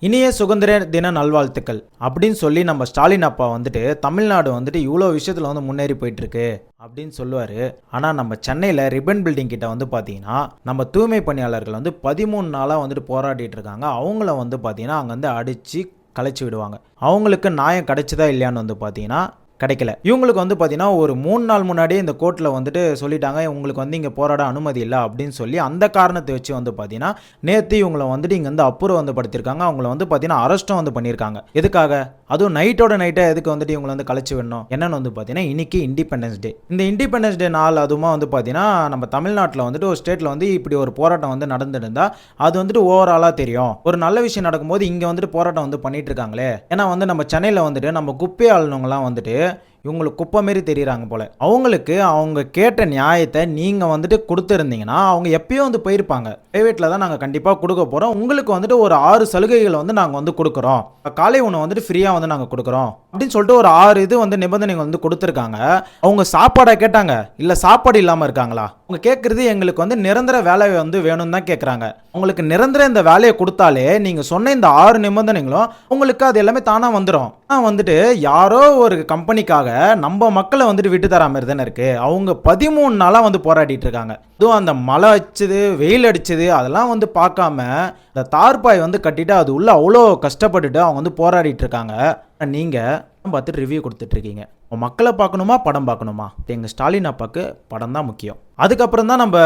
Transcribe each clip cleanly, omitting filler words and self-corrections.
இனிய சுதந்திர தின நல்வாழ்த்துக்கள் அப்படின்னு சொல்லி நம்ம ஸ்டாலின் அப்பா வந்துட்டு தமிழ்நாடு வந்துட்டு இவ்வளோ விஷயத்தில் வந்து முன்னேறி போயிட்டு இருக்கு அப்படின்னு சொல்லுவார். ஆனால் நம்ம சென்னையில் ரிப்பன் பில்டிங் கிட்ட வந்து பார்த்தீங்கன்னா நம்ம தூய்மை பணியாளர்கள் வந்து 13 நாளாக வந்துட்டு போராடிட்டு இருக்காங்க. அவங்கள வந்து பார்த்தீங்கன்னா அங்கே வந்து அடித்து கலைச்சி விடுவாங்க. அவங்களுக்கு நியாயம் கிடைச்சதா இல்லையான்னு வந்து பார்த்தீங்கன்னா கிடைக்கல. இவங்களுக்கு வந்து பார்த்தீங்கன்னா ஒரு 3 நாள் முன்னாடியே இந்த கோர்ட்டில் வந்துட்டு சொல்லிட்டாங்க, உங்களுக்கு வந்து இங்கே போராட அனுமதி இல்லை அப்படின்னு சொல்லி அந்த காரணத்தை வச்சு வந்து பார்த்தீங்கன்னா நேற்று இவங்களை வந்துட்டு இங்கே வந்து அப்புறம் வந்து படுத்திருக்காங்க. அவங்கள வந்து பார்த்தீங்கன்னா அரெஸ்ட்டும் வந்து பண்ணியிருக்காங்க. எதுக்காக? அதுவும் நைட்டோட நைட்டை எதுக்கு வந்துட்டு இவங்களை வந்து கலைச்சி விடணும்? என்னன்னு வந்து பார்த்தீங்கன்னா இன்னைக்கு இண்டிபெண்டன்ஸ் டே. இந்த இண்டிபெண்டன்ஸ் டே நாள் அதுவுமா வந்து பார்த்தீங்கன்னா நம்ம தமிழ்நாட்டில் வந்துட்டு ஒரு ஸ்டேட்டில் வந்து இப்படி ஒரு போராட்டம் வந்து நடந்துருந்தா அது வந்துட்டு ஓவராலாக தெரியும். ஒரு நல்ல விஷயம் நடக்கும்போது இங்கே வந்துட்டு போராட்டம் வந்து பண்ணிட்டு இருக்காங்களே. ஏன்னா வந்து நம்ம சென்னையில் வந்துட்டு நம்ம குப்பை ஆளுநவங்களாம் வந்துட்டு இவங்களுக்கு குப்பை மாரி தெரியுறாங்க போல. அவங்களுக்கு அவங்க கேட்ட நியாயத்தை நீங்கள் வந்துட்டு கொடுத்துருந்தீங்கன்னா அவங்க எப்பயும் வந்து போயிருப்பாங்க. பிரைவேட்டில் தான் நாங்கள் கண்டிப்பாக கொடுக்க போகிறோம், உங்களுக்கு வந்துட்டு ஒரு 6 சலுகைகளை வந்து நாங்கள் வந்து கொடுக்குறோம், காலை உணவு வந்துட்டு ஃப்ரீயாக வந்து நாங்கள் கொடுக்குறோம் அப்படின்னு சொல்லிட்டு ஒரு 6 இது வந்து நிபந்தனைகள் வந்து கொடுத்துருக்காங்க. அவங்க சாப்பாடை கேட்டாங்க, இல்லை சாப்பாடு இல்லாமல் இருக்காங்களா? அவங்க கேட்குறது எங்களுக்கு வந்து நிரந்தர வேலை வந்து வேணும்னு தான் கேட்குறாங்க. உங்களுக்கு நிரந்தர இந்த வேலையை கொடுத்தாலே நீங்கள் சொன்ன இந்த 6 நிபந்தனைகளும் உங்களுக்கு அது எல்லாமே தானாக வந்துடும். ஆனால் வந்துட்டு யாரோ ஒரு கம்பெனிக்காக நம்ம மக்களை வந்துட்டு விட்டு தரா மாதிரி தானே இருக்கு. அவங்க 13 நாளாக வந்து போராடிட்டு இருக்காங்க. அதுவும் அந்த மழை அடிச்சது, வெயில் அடிச்சது அதெல்லாம் வந்து பார்க்காம இந்த தார்பாய் வந்து கட்டிட்டு அது உள்ள அவ்வளோ கஷ்டப்பட்டுட்டு அவங்க வந்து போராடிட்டு இருக்காங்க. நீங்கள் பார்த்துட்டு ரிவ்யூ கொடுத்துட்டு இருக்கீங்க. மக்களை பார்க்கணுமா படம் பார்க்கணுமா? எங்கள் ஸ்டாலின் அப்பாவுக்கு படம் தான் முக்கியம். அதுக்கப்புறம் தான் நம்ம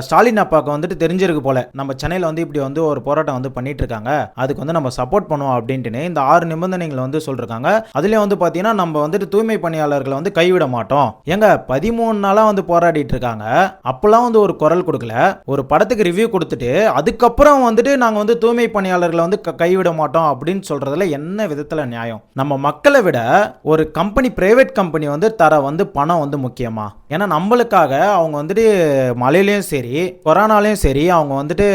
ஸ்டாலின் அப்பாவுக்கு வந்துட்டு தெரிஞ்சிருக்கு போல, நம்ம சென்னையில் வந்து இப்படி வந்து ஒரு போராட்டம் வந்து பண்ணிட்டு இருக்காங்க, அதுக்கு வந்து நம்ம சப்போர்ட் பண்ணுவோம் அப்படின்ட்டு இந்த 6 நிபந்தனைகளை வந்து சொல்லிருக்காங்க. அதுலேயே வந்து பார்த்தீங்கன்னா நம்ம வந்துட்டு தூய்மை பணியாளர்களை வந்து கைவிட மாட்டோம். எங்க 13 நாளாக வந்து போராடிட்டு இருக்காங்க, அப்பெல்லாம் வந்து ஒரு குரல் கொடுக்கல. ஒரு படத்துக்கு ரிவ்யூ கொடுத்துட்டு அதுக்கப்புறம் வந்துட்டு நாங்கள் வந்து தூய்மை பணியாளர்களை வந்து கைவிட மாட்டோம் அப்படின்னு சொல்றதுல என்ன விதத்தில் நியாயம்? நம்ம மக்களை விட ஒரு கம்பெனி, பிரைவேட் கம்பெனி வந்து தர வந்து பணம் வந்து முக்கியமா? ஏன்னா நம்மளுக்காக அவங்க வந்துட்டு மழையிலையும் சரி கொரோனாலையும் சரி அவங்க வந்துட்டு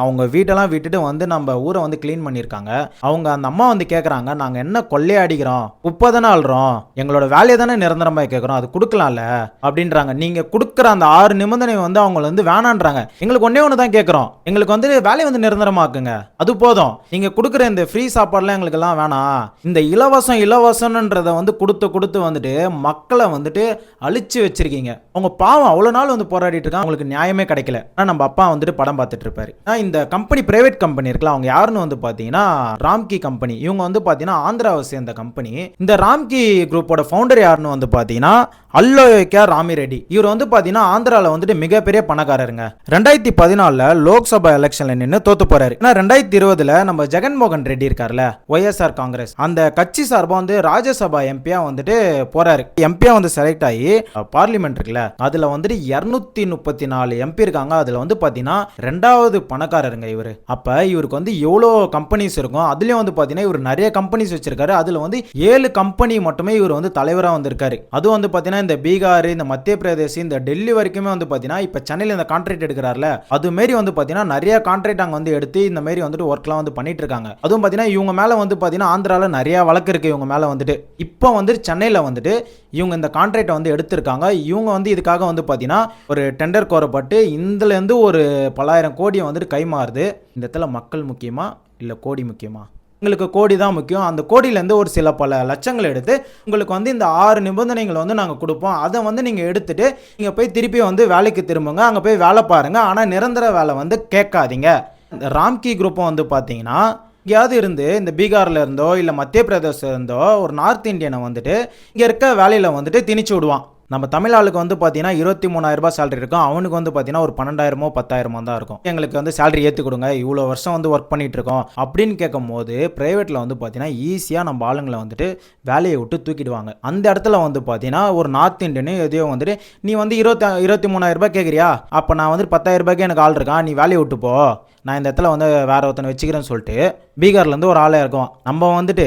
அவங்க வீட்டெல்லாம் விட்டுட்டு வந்து நம்ம ஊரை வந்து கிளீன் பண்ணியிருக்காங்க. அவங்க அந்த அம்மா வந்து கேட்குறாங்க, நாங்கள் என்ன கொள்ளையடிக்கிறோம், 30 தானே ஆள்றோம், எங்களோட வேலையை தானே நிரந்தரமாக கேட்குறோம், அது கொடுக்கலாம்ல அப்படின்றாங்க. நீங்கள் கொடுக்குற அந்த 6 நிபந்தனை வந்து அவங்கள வந்து வேணான்றாங்க. எங்களுக்கு ஒன்று தான் கேட்குறோம், எங்களுக்கு வந்து வேலையை வந்து நிரந்தரமாக்குங்க, அது போதும். நீங்கள் கொடுக்குற இந்த ஃப்ரீ சாப்பாடுலாம் எங்களுக்கெல்லாம் வேணாம். இந்த இலவசம்ன்றதை வந்து கொடுத்து வந்துட்டு மக்களை வந்துட்டு அழிச்சு வச்சிருக்கீங்க. அவங்க பாவம் அவ்வளோ நாள் வந்து போராடிட்டு இருக்காங்க, அவங்களுக்கு நியாயமே கிடைக்கல. ஆனால் நம்ம அப்பா வந்துட்டு படம் பார்த்துட்டு இருப்பாரு. இந்த கம்பெனி, பிரைவேட் கம்பெனி இருக்குல்ல, அவங்க யாருன்னு வந்து பார்த்தீங்கன்னா ராம்கி கம்பெனி. இவங்க வந்து பார்த்தீங்கன்னா ஆந்திராவை சேர்ந்த கம்பெனி. இந்த ராம்கி குரூப்போட ஃபவுண்டர் யாருன்னு வந்து பார்த்தீங்கன்னா அல்லோய்க்கா ராமிரெட்டி. இவர் வந்து பார்த்தீங்கன்னா ஆந்திராவில் வந்துட்டு மிகப்பெரிய பணக்காரருங்க. 2014 லோக்சபா எலெக்ஷன்ல நின்று தோத்து போறாரு. ஏன்னா 2020 நம்ம ஜெகன்மோகன் ரெட்டி இருக்கார்ல, ஒய்எஸ்ஆர் காங்கிரஸ், அந்த கட்சி சார்பாக வந்து ராஜ்யசபா எம்பியா வந்துட்டு போறாரு. எம்பியா வந்து செலக்ட் ஆகி பார்லிமெண்ட் இருக்குல்ல, அதுல வந்துட்டு 234 எம்பி இருக்காங்க. அதுல வந்து பாத்தீங்கன்னா 2வது பணக்காரருங்க இவரு. அப்ப இவருக்கு வந்து எவ்வளோ கம்பெனிஸ் இருக்கும். அதுலயும் வந்து பாத்தீங்கன்னா இவர் நிறைய கம்பெனிஸ் வச்சிருக்காரு. அதுல வந்து 7 கம்பெனி மட்டுமே இவர் வந்து தலைவராக வந்திருக்காரு. அதுவும் வந்து பாத்தீங்கன்னா இந்த பீகார், இந்த மத்திய பிரதேஷ், இந்த டெல்லி வரைக்குமே வந்து பாத்தீங்கன்னா இப்ப சென்னையில் இந்த கான்ட்ராக்ட் எடுக்கிறார்ல, அது மாரி வந்து பாத்தீங்கன்னா நிறைய கான்ட்ராக்ட் அங்க வந்து எடுத்து இந்த மாதிரி வந்துட்டு ஒர்க்லாம் வந்து பண்ணிட்டு இருக்காங்க. அதுவும் பாத்தீங்கன்னா இவங்க மேல வந்து பாத்தீங்கன்னா ஆந்திரால நிறைய வழக்கு இருக்கு இவங்க மேல வந்துட்டு. இப்போ வந்து சென்னையில் வந்துட்டு இவங்க இந்த கான்ட்ராக்டை வந்து எடுத்திருக்காங்க. இவங்க வந்து இதுக்காக வந்து பார்த்தீங்கன்னா ஒரு டெண்டர் கோரப்பட்டு இதுலேருந்து ஒரு பல்லாயிரம் கோடியை வந்துட்டு கைமாறுது. இந்த இடத்துல மக்கள் முக்கியமா இல்லை கோடி முக்கியமா? உங்களுக்கு கோடி தான் முக்கியம். அந்த கோடியிலேருந்து ஒரு சில பல லட்சங்கள் எடுத்து உங்களுக்கு வந்து இந்த 6 நிபந்தனைகள் வந்து நாங்கள் கொடுப்போம், அதை வந்து நீங்கள் எடுத்துட்டு நீங்கள் போய் திருப்பி வந்து வேலைக்கு திரும்புங்க, அங்கே போய் வேலை பாருங்க, ஆனால் நிரந்தர வேலை வந்து கேட்காதீங்க. இந்த ராம்கி குரூப்பை வந்து பார்த்தீங்கன்னா எங்கேயாவது இருந்து இந்த பீகாரில் இருந்தோ இல்லை மத்திய பிரதேசம் இருந்தோ ஒரு நார்த் இந்தியனை வந்துட்டு இங்கே இருக்க வேலையில் வந்துட்டு திணிச்சு விடுவான். நம்ம தமிழ் ஆளுக்கு வந்து பார்த்தீங்கன்னா 23,000 ரூபாய் சேலரி இருக்கும், அவனுக்கு வந்து பார்த்தீங்கன்னா ஒரு 12,000 10,000 தான் இருக்கும். எங்களுக்கு வந்து சேலரி ஏற்றி கொடுங்க, இவ்வளோ வருஷம் வந்து ஒர்க் பண்ணிட்டு இருக்கோம் அப்படின்னு கேட்கும் போது பிரைவேட்டில் வந்து பார்த்தீங்கன்னா ஈஸியாக நம்ம ஆளுங்களை வந்துட்டு வேலையை விட்டு தூக்கிடுவாங்க. அந்த இடத்துல வந்து பார்த்தீங்கன்னா ஒரு நார்த் இந்தியனு எதையோ வந்துட்டு நீ வந்து 23,000 ரூபாய் கேட்குறியா, அப்போ நான் வந்து 10,000 ரூபாய்க்கு எனக்கு ஆள் இருக்கான், நீ வேலையை விட்டு போ, நான் இந்த இடத்துல வந்து வேற ஒருத்தனை வச்சுக்கிறேன்னு சொல்லிட்டு பீகார்லேருந்து ஒரு ஆளே இருக்கும். நம்ம வந்துட்டு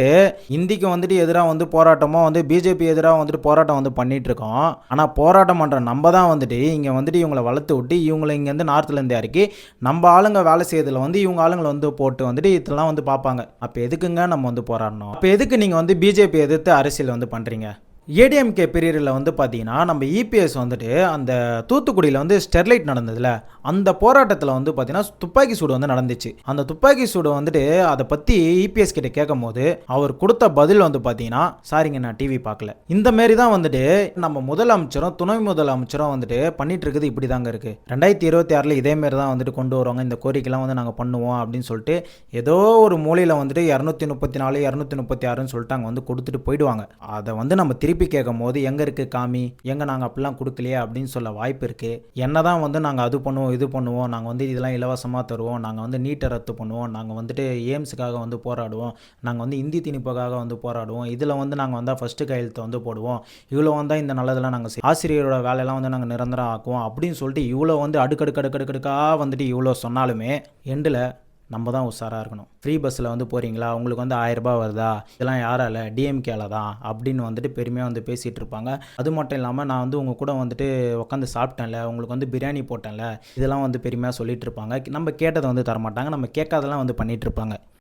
இந்திக்கு வந்துட்டு எதிராக வந்து போராட்டமோ வந்து பிஜேபி எதிராக வந்துட்டு போராட்டம் வந்து பண்ணிட்டு இருக்கோம். ஆனால் போராட்டம் பண்ணுற நம்ம தான் வந்துட்டு இங்கே வந்துட்டு இவங்களை வளர்த்து விட்டு இவங்களை இங்கேருந்து நார்த்துலேருந்து இறக்கி நம்ம ஆளுங்க வேலை செய்யறதுல வந்து இவங்க ஆளுங்களை வந்து போட்டு வந்துட்டு இதெல்லாம் வந்து பார்ப்பாங்க. அப்போ எதுக்குங்க நம்ம வந்து போராடணும்? அப்போ எதுக்கு நீங்கள் வந்து பிஜேபி எதிர்த்து அரசியல் வந்து பண்ணுறீங்க? ஏடிஎம்கே பீரியடில் வந்து பார்த்தீங்கன்னா நம்ம இபிஎஸ் வந்துட்டு அந்த தூத்துக்குடியில் வந்து ஸ்டெர்லைட் நடந்ததுல அந்த போராட்டத்தில் வந்து பார்த்தீங்கன்னா துப்பாக்கி சூடு வந்து நடந்துச்சு. அந்த துப்பாக்கி சூடு வந்துட்டு அதை பற்றி இபிஎஸ் கிட்ட கேட்கும் போது அவர் கொடுத்த பதில் வந்து பார்த்தீங்கன்னா, சாரிங்க நான் டிவி பார்க்கல. இந்த மாரி தான் வந்துட்டு நம்ம முதலமைச்சரும் துணை முதலமைச்சரும் வந்துட்டு பண்ணிட்டு இருக்குது இப்படி தாங்க இருக்கு. 2026 இதே மாரி தான் வந்துட்டு கொண்டு வருவாங்க, இந்த கோரிக்கைலாம் வந்து நாங்கள் பண்ணுவோம் அப்படின்னு சொல்லிட்டு ஏதோ ஒரு மூலையில் வந்துட்டு 234 236ன்னு சொல்லிட்டு அங்கே வந்து கொடுத்துட்டு போயிடுவாங்க. அதை வந்து நம்ம திருப்பி கேட்கும் போது எங்கே இருக்குது காமி, எங்கே நாங்கள் அப்படிலாம் கொடுக்கலையே அப்படின்னு சொல்ல வாய்ப்பு இருக்குது. என்ன தான் வந்து நாங்கள் அது பண்ணுவோம் இது பண்ணுவோம், நாங்கள் வந்து இதெல்லாம் இலவசமாக தருவோம், நாங்கள் வந்து நீட்டை ரத்து பண்ணுவோம், நாங்கள் வந்துட்டு எய்ம்ஸுக்காக வந்து போராடுவோம், நாங்கள் வந்து இந்தி திணிப்புக்காக வந்து போராடுவோம், இதில் வந்து நாங்கள் வந்தால் ஃபஸ்ட்டு கையெழுத்தை வந்து போடுவோம், இவ்வளோ வந்தால் இந்த நல்லதெல்லாம் நாங்கள் ஆசிரியரோட வேலையெல்லாம் வந்து நாங்கள் நிரந்தரம் ஆக்குவோம் அப்படின்னு சொல்லிட்டு இவ்வளோ வந்து அடுக்கடுக்கடுக்கடுக்கடுக்காக வந்துட்டு இவ்வளோ சொன்னாலுமே எண்டில் நம்ம தான் உஷாராக இருக்கணும். ஃப்ரீ பஸ்ஸில் வந்து போகிறீங்களா, உங்களுக்கு வந்து 1000 ரூபாய் வருதா, இதெல்லாம் யாரால, டிஎம்கேல தான் அப்படின்னு வந்துட்டு பெருமையாக வந்து பேசிகிட்டு இருப்பாங்க. அது மட்டும் இல்லாமல் நான் வந்து உங்கள் கூட வந்துட்டு உட்காந்து சாப்பிட்டேன்ல, உங்களுக்கு வந்து பிரியாணி போட்டேன்ல, இதெல்லாம் வந்து பெருமையாக சொல்லிட்டு இருப்பாங்க. நம்ம கேட்டதை வந்து தரமாட்டாங்க, நம்ம கேட்காதெல்லாம் வந்து பண்ணிகிட்டு இருப்பாங்க.